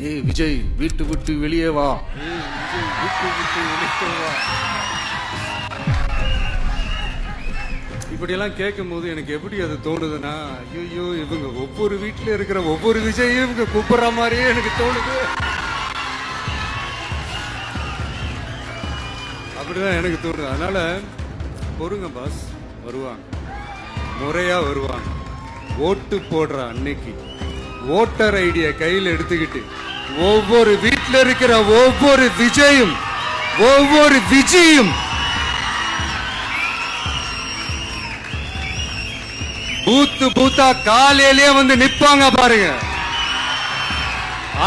ஏய் விஜய் வீட்டு விட்டு வெளியே வா. விஜய் வீட்டு விட்டு வெளியே வா. இப்படியெல்லாம் கேட்கும் போது எனக்கு எப்படி அது தோணுதுன்னா, ஐயோ இவங்க ஒவ்வொரு வீட்டுல இருக்கிற ஒவ்வொரு விஜயும் இவங்க கூப்பிடுற மாதிரியே எனக்கு தோணுது. அப்படிதான் எனக்கு தோணுது. அதனால பொறுங்க பாஸ், வருவாங்க, முறையா வருவாங்க. ஓட்டு போடுற அன்னைக்கு ஓட்டர் ஐடிய கையில் எடுத்துக்கிட்டு ஒவ்வொரு வீட்டில் இருக்கிற ஒவ்வொரு விஜயும் ஒவ்வொரு விஜயும் பூத்து பூத்தா காலையிலேயே வந்து நிப்பாங்க பாருங்க.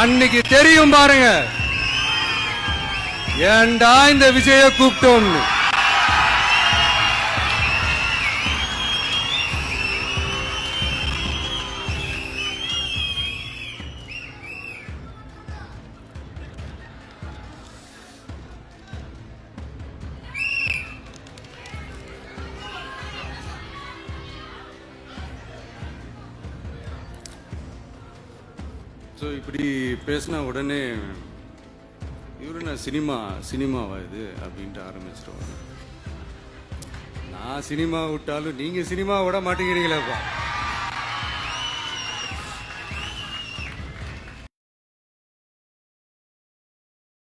அன்னைக்கு தெரியும் பாருங்க, ஏண்டா இந்த விஜய கூப்பிட்டோம்னு. ஸோ இப்படி பேசினா உடனே இவரு நான் சினிமாவா இது அப்படின்ட்டு ஆரம்பிச்சிருவாங்க. நான் சினிமா விட்டாலும் நீங்க சினிமா விட மாட்டேங்கிறீங்களேப்பா.